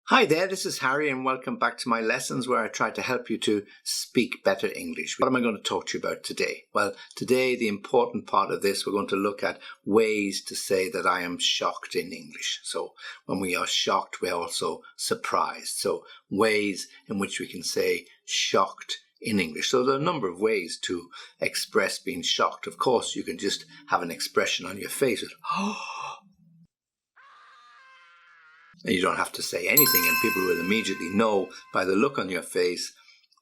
Hi there, this is Harry and welcome back to my lessons where I try to help you to speak better English. What am I going to talk to you about today? Well, today the important part of this, we're going to look at ways to say that I am shocked in English. So when we are shocked, we're also surprised. So ways in which we can say shocked in English. So there are a number of ways to express being shocked. Of course, you can just have an expression on your face with, and you don't have to say anything, and people will immediately know by the look on your face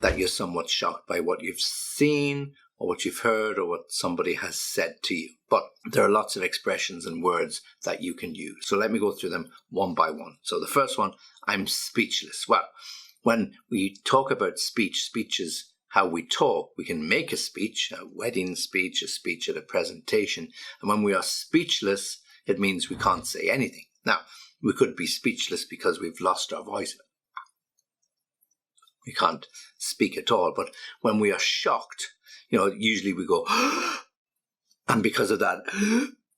that you're somewhat shocked by what you've seen or what you've heard or what somebody has said to you. But there are lots of expressions and words that you can use. So let me go through them one by one. So the first one, I'm speechless. Well, when we talk about speech is how we talk. We can make a speech, a wedding speech, a speech at a presentation. And when we are speechless, it means we can't say anything. Now, we could be speechless because we've lost our voice. We can't speak at all. But when we are shocked, usually we go, and because of that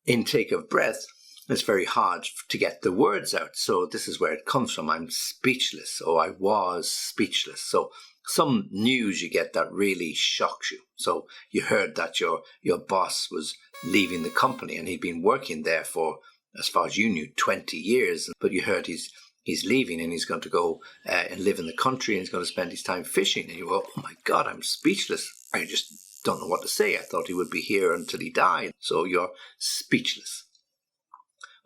intake of breath, it's very hard to get the words out. So this is where it comes from. I'm speechless, or I was speechless. So some news you get that really shocks you. So you heard that your boss was leaving the company and he'd been working there for, as far as you knew, 20 years. But you heard he's leaving and he's going to go and live in the country and he's going to spend his time fishing. And you go, oh my God, I'm speechless. I just don't know what to say. I thought he would be here until he died. So you're speechless.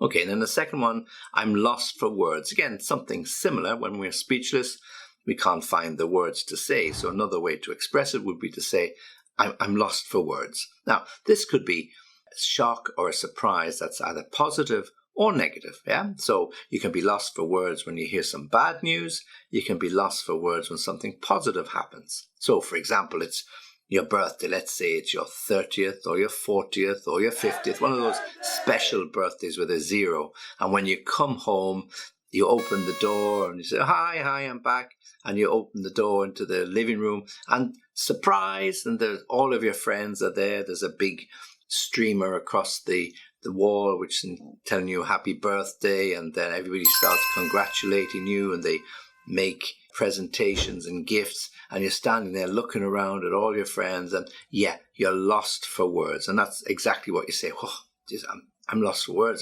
Okay, and then the second one, I'm lost for words. Again, something similar. When we're speechless, we can't find the words to say. So another way to express it would be to say, I'm lost for words. Now, this could be shock or a surprise that's either positive or negative. So you can be lost for words when you hear some bad news. You can be lost for words when something positive happens. So for example, it's your birthday. Let's say it's your 30th or your 40th or your 50th, one of those special birthdays with a zero. And when you come home, you open the door and you say, hi, I'm back. And you open the door into the living room and surprise, and there's all of your friends are there. There's a big streamer across the wall which is telling you happy birthday, and then everybody starts congratulating you and they make presentations and gifts, and you're standing there looking around at all your friends, and you're lost for words. And that's exactly what you say. Oh, geez, I'm lost for words.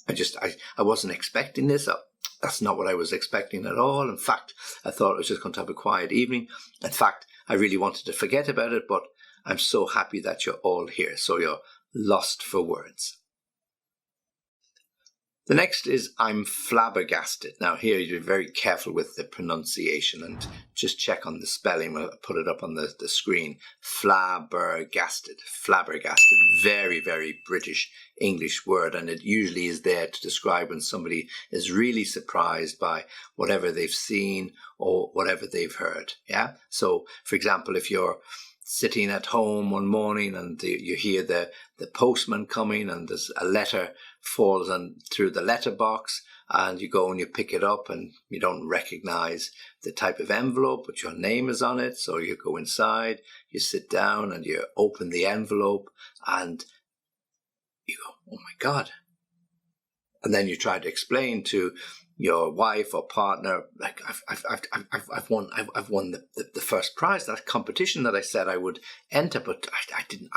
I wasn't expecting this. That's not what I was expecting at all. In fact, I thought I was just going to have a quiet evening. In fact, I really wanted to forget about it, but I'm so happy that you're all here. So you're lost for words. The next is I'm flabbergasted. Now here you're very careful with the pronunciation and just check on the spelling. I'll put it up on the screen. Flabbergasted. Flabbergasted. Very, very British English word, and it usually is there to describe when somebody is really surprised by whatever they've seen or whatever they've heard. So for example, if you're sitting at home one morning and you hear the postman coming and there's a letter falls through the letterbox, and you go and you pick it up and you don't recognize the type of envelope, but your name is on it. So you go inside, you sit down and you open the envelope and you go, oh my God. And then you try to explain to your wife or partner, like I've won the first prize, that competition that I said I would enter, but I didn't.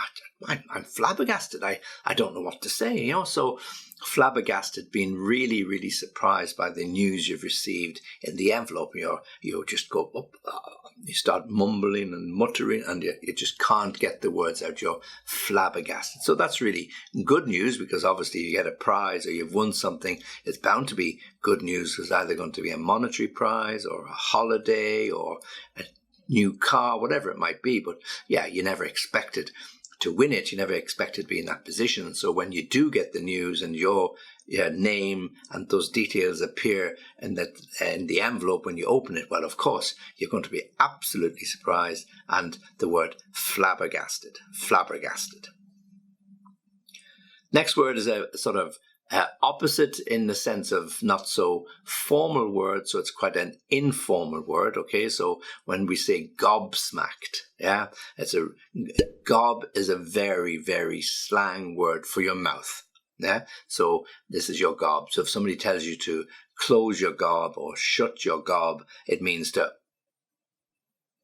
I'm flabbergasted. I don't know what to say. So flabbergasted, being really, really surprised by the news you've received in the envelope. You just go up, you start mumbling and muttering, and you just can't get the words out. You're flabbergasted. So that's really good news, because obviously you get a prize or you've won something. It's bound to be good news. It's either going to be a monetary prize or a holiday or a new car, whatever it might be. But you never expected to win it. You never expected to be in that position. And so when you do get the news and your name and those details appear in the envelope when you open it, well, of course, you're going to be absolutely surprised. And the word flabbergasted. Flabbergasted. Next word is a sort of opposite in the sense of not so formal word, so it's quite an informal word. Okay, so when we say gobsmacked, gob is a very, very slang word for your mouth. Yeah. So this is your gob. So if somebody tells you to close your gob or shut your gob, it means to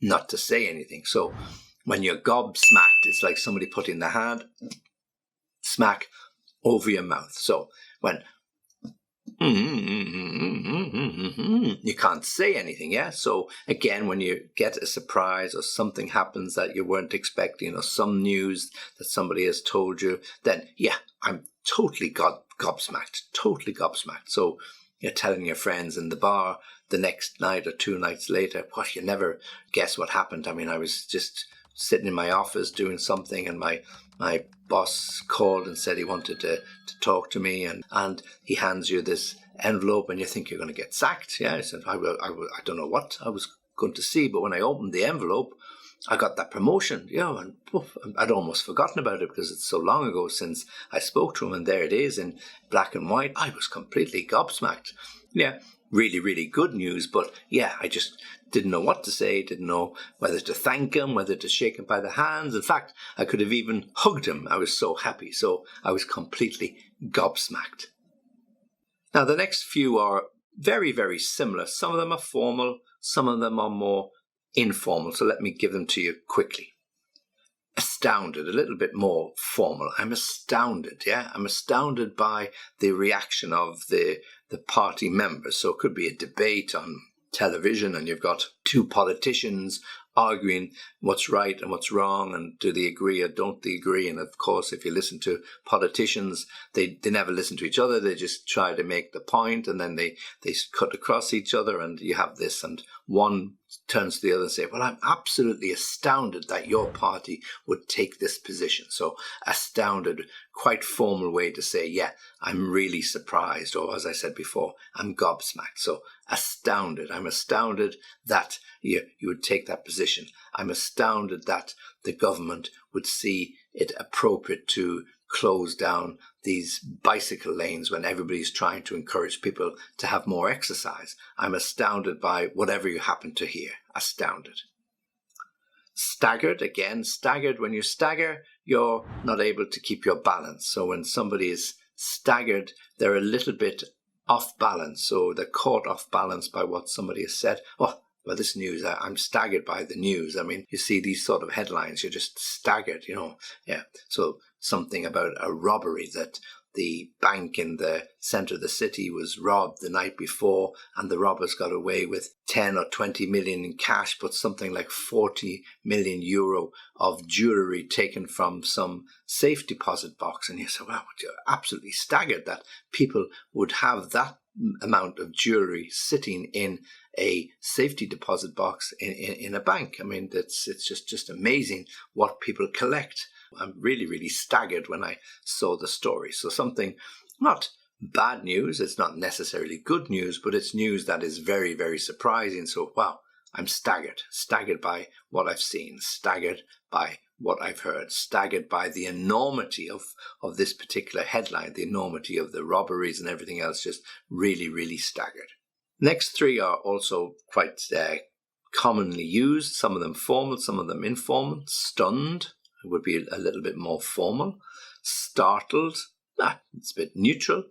not to say anything. So when you're gobsmacked, it's like somebody putting the hand smack over your mouth. So when you can't say anything, yeah? So again, when you get a surprise or something happens that you weren't expecting, or some news that somebody has told you, then yeah, I'm totally gobsmacked, totally gobsmacked. So you're telling your friends in the bar the next night or 2 nights later, what, you never guess what happened. I mean, I was just sitting in my office doing something, and my boss called and said he wanted to talk to me, and he hands you this envelope and you think you're going to get sacked. Yeah, I said, I don't know what I was going to see, but when I opened the envelope, I got that promotion, you know, and poof, I'd almost forgotten about it because it's so long ago since I spoke to him, and there it is in black and white. I was completely gobsmacked. Yeah, really, really good news, but yeah, I just didn't know what to say, didn't know whether to thank him, whether to shake him by the hands. In fact, I could have even hugged him. I was so happy. So I was completely gobsmacked. Now, the next few are very, very similar. Some of them are formal, some of them are more informal. So let me give them to you quickly. Astounded, a little bit more formal. I'm astounded, yeah? I'm astounded by the reaction of the party members. So it could be a debate on television, and you've got two politicians arguing what's right and what's wrong, and do they agree or don't they agree. And of course, if you listen to politicians, they never listen to each other. They just try to make the point, and then they cut across each other, and you have this, and one turns to the other and say, well, I'm absolutely astounded that your party would take this position. So astounded, quite formal way to say, yeah, I'm really surprised, or as I said before, I'm gobsmacked. So astounded. I'm astounded that you would take that position. I'm astounded that the government would see it appropriate to close down these bicycle lanes when everybody's trying to encourage people to have more exercise. I'm astounded by whatever you happen to hear. Astounded. Staggered, again, staggered. When you stagger, you're not able to keep your balance. So when somebody is staggered, they're a little bit off balance. So they're caught off balance by what somebody has said. Oh, well, this news, I'm staggered by the news. I mean, you see these sort of headlines, you're just staggered, you know. Yeah. So something about a robbery, that the bank in the centre of the city was robbed the night before, and the robbers got away with 10 or 20 million in cash, but something like 40 million euro of jewellery taken from some safe deposit box. And you say, wow, you're absolutely staggered that people would have that amount of jewellery sitting in a safety deposit box in a bank. I mean, it's just amazing what people collect. I'm really, really staggered when I saw the story. So something not bad news, it's not necessarily good news, but it's news that is very, very surprising. So, wow, I'm staggered by what I've seen, staggered by what I've heard, staggered by the enormity of this particular headline, the enormity of the robberies and everything else, just really, really staggered. Next three are also quite commonly used, some of them formal, some of them informal. Stunned would be a little bit more formal. Startled, it's a bit neutral.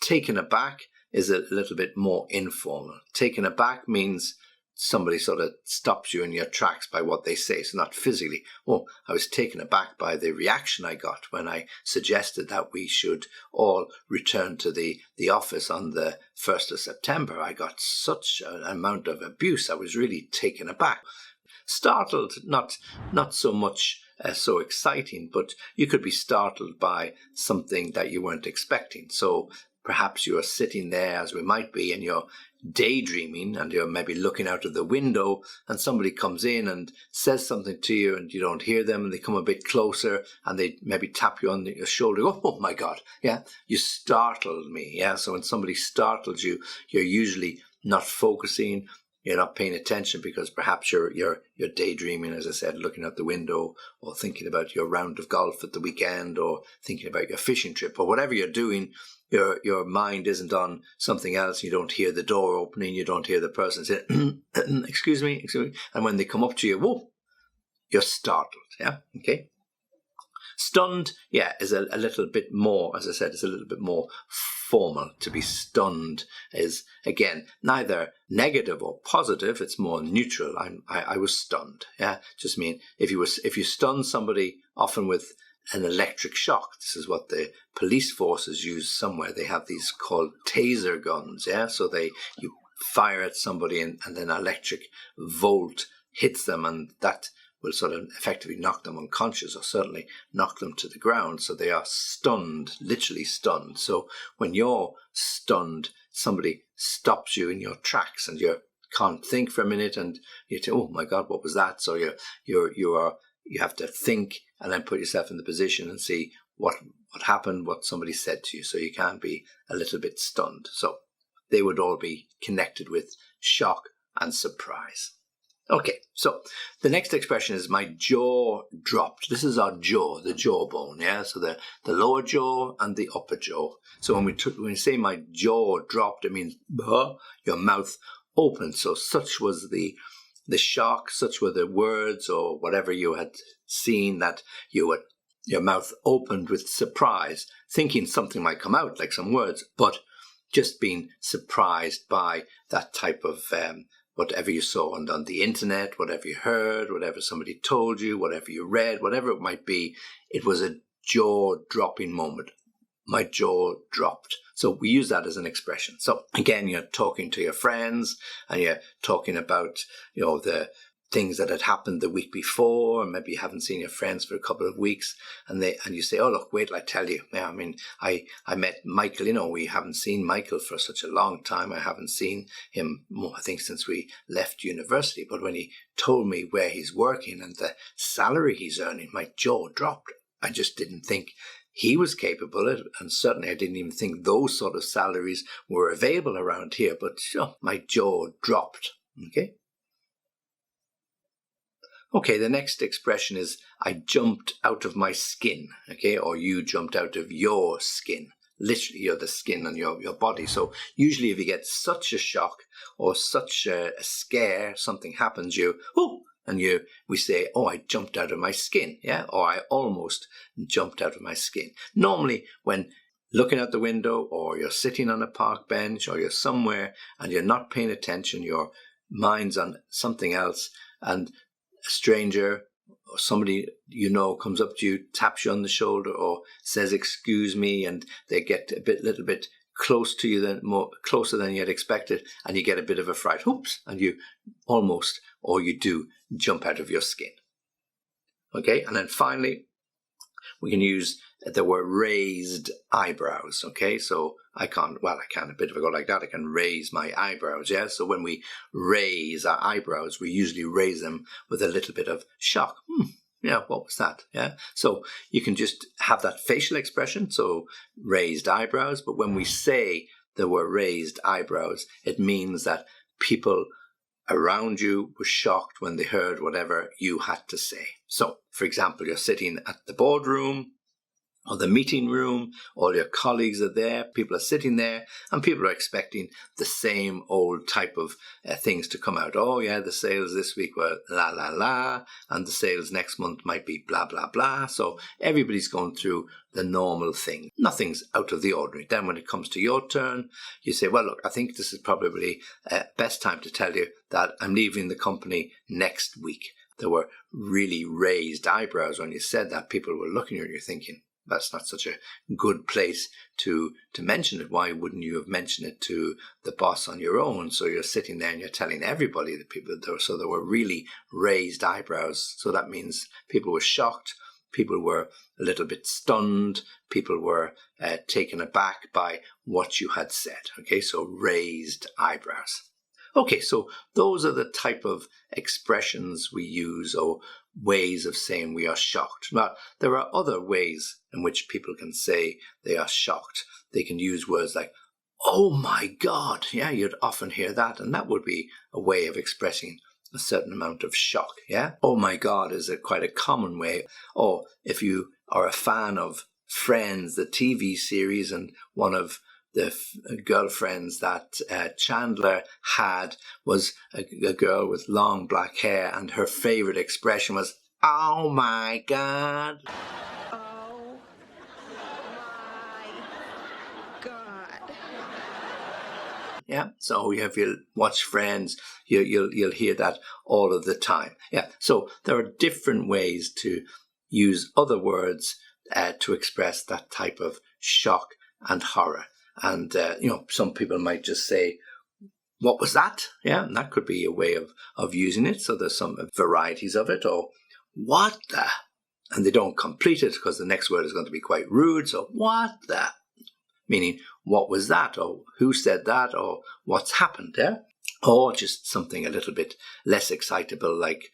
Taken aback is a little bit more informal. Taken aback means somebody sort of stops you in your tracks by what they say. So not physically. Oh, I was taken aback by the reaction I got when I suggested that we should all return to the office on the 1st of September. I got such an amount of abuse. I was really taken aback. Startled, not so much so exciting, but you could be startled by something that you weren't expecting. So perhaps you are sitting there, as we might be, and you're daydreaming, and you're maybe looking out of the window, and somebody comes in and says something to you, and you don't hear them, and they come a bit closer, and they maybe tap you on your shoulder. Oh my God, yeah, you startled me. Yeah, so when somebody startles you, you're usually not focusing. You're not paying attention because perhaps you're daydreaming, as I said, looking out the window, or thinking about your round of golf at the weekend, or thinking about your fishing trip, or whatever you're doing. Your mind isn't on something else. You don't hear the door opening. You don't hear the person say, excuse me. And when they come up to you, whoa, you're startled. Yeah. Okay. Stunned, is a little bit more, as I said, it's a little bit more formal. To be stunned is, again, neither negative or positive. It's more neutral. I was stunned. Just mean if you stun somebody, often with an electric shock. This is what the police forces use somewhere. They have these called taser guns. So you fire at somebody and then an electric volt hits them, and that will sort of effectively knock them unconscious, or certainly knock them to the ground. So they are stunned, literally stunned. So when you're stunned, somebody stops you in your tracks and you can't think for a minute, and you say, "Oh my God, what was that?" So you have to think and then put yourself in the position and see what happened, what somebody said to you. So you can be a little bit stunned. So they would all be connected with shock and surprise. Okay, so the next expression is my jaw dropped. This is our jaw, the jawbone, So the lower jaw and the upper jaw. So when we say my jaw dropped, it means your mouth opened. So such was the shock, such were the words or whatever you had seen, that your mouth opened with surprise, thinking something might come out, like some words, but just being surprised by that type of whatever you saw on the internet, whatever you heard, whatever somebody told you, whatever you read, whatever it might be. It was a jaw-dropping moment. My jaw dropped. So we use that as an expression. So again, you're talking to your friends and you're talking about, the things that had happened the week before, and maybe you haven't seen your friends for a couple of weeks, and you say, "Oh, look, wait till I tell you." I met Michael. We haven't seen Michael for such a long time. I haven't seen him, I think, since we left university. But when he told me where he's working and the salary he's earning, my jaw dropped. I just didn't think he was capable of it, and certainly I didn't even think those sort of salaries were available around here. But my jaw dropped. Okay, the next expression is I jumped out of my skin, or you jumped out of your skin. Literally, you're the skin on your body. So usually if you get such a shock or such a scare, something happens, we say, "Oh, I jumped out of my skin," or "I almost jumped out of my skin." Normally when looking out the window, or you're sitting on a park bench, or you're somewhere and you're not paying attention, your mind's on something else, and a stranger or somebody comes up to you, taps you on the shoulder, or says, "Excuse me," and they get little bit close to you, closer than you had expected, and you get a bit of a fright. Oops! And you almost, or you do, jump out of your skin. Okay, and then finally, we can use the word raised eyebrows. Okay, so I can a bit of a go like that. I can raise my eyebrows. So when we raise our eyebrows, we usually raise them with a little bit of shock. What was that? So you can just have that facial expression, so raised eyebrows. But when we say the word raised eyebrows, it means that people around you were shocked when they heard whatever you had to say. So, for example, you're sitting at the boardroom or the meeting room, all your colleagues are there, people are sitting there, and people are expecting the same old type of things to come out. "Oh yeah, the sales this week were la la la, and the sales next month might be blah blah blah." So everybody's going through the normal thing. Nothing's out of the ordinary. Then when it comes to your turn, you say, "Well, look, I think this is probably best time to tell you that I'm leaving the company next week." There were really raised eyebrows when you said that. People were looking at you thinking, "That's not such a good place to mention it. Why wouldn't you have mentioned it to the boss on your own?" So you're sitting there and you're telling everybody, the people there. So there were really raised eyebrows. So that means people were shocked. People were a little bit stunned. People were taken aback by what you had said. Okay, so raised eyebrows. Okay, so those are the type of expressions we use, or ways of saying we are shocked. Now, there are other ways in which people can say they are shocked. They can use words like, "Oh my God." You'd often hear that, and that would be a way of expressing a certain amount of shock. "Oh my God" is quite a common way. Or if you are a fan of Friends, the TV series, and one of the girlfriends that Chandler had was a girl with long black hair, and her favorite expression was, "Oh my God." Yeah. So if you watch Friends, you'll hear that all of the time. Yeah. So there are different ways to use other words to express that type of shock and horror. And, some people might just say, what was that? Yeah, and that could be a way of using it. So there's some varieties of it. Or, what the? And they don't complete it because the next word is going to be quite rude. So, what the? Meaning, what was that? Or who said that? Or what's happened there? Or just something a little bit less excitable, like,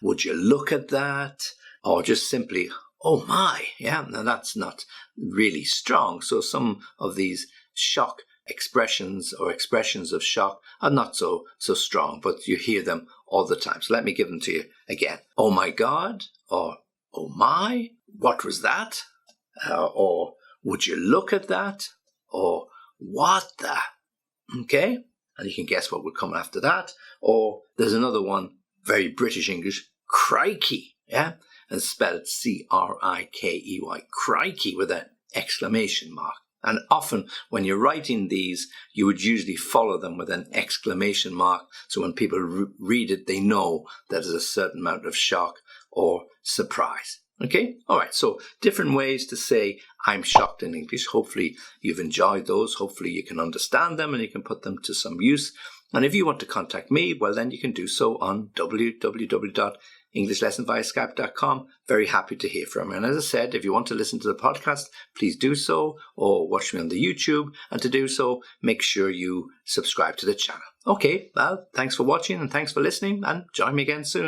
would you look at that? Or just simply, oh my. Yeah, now that's not really strong. So some of these shock expressions or expressions of shock are not so strong, but you hear them all the time. So let me give them to you again. Oh my God, or oh my, what was that? Or would you look at that? Or what the? Okay, and you can guess what would come after that. Or there's another one, very British English, crikey, yeah, and spelled C-R-I-K-E-Y, crikey, with an exclamation mark. And often when you're writing these, you would usually follow them with an exclamation mark. So when people read it, they know that there's a certain amount of shock or surprise. Okay? All right. So different ways to say I'm shocked in English. Hopefully you've enjoyed those. Hopefully you can understand them and you can put them to some use. And if you want to contact me, well, then you can do so on www.englishlessonviaskype.com. Very happy to hear from you. And as I said, if you want to listen to the podcast, please do so, or watch me on the YouTube. And to do so, make sure you subscribe to the channel. Okay, well, thanks for watching and thanks for listening, and join me again soon.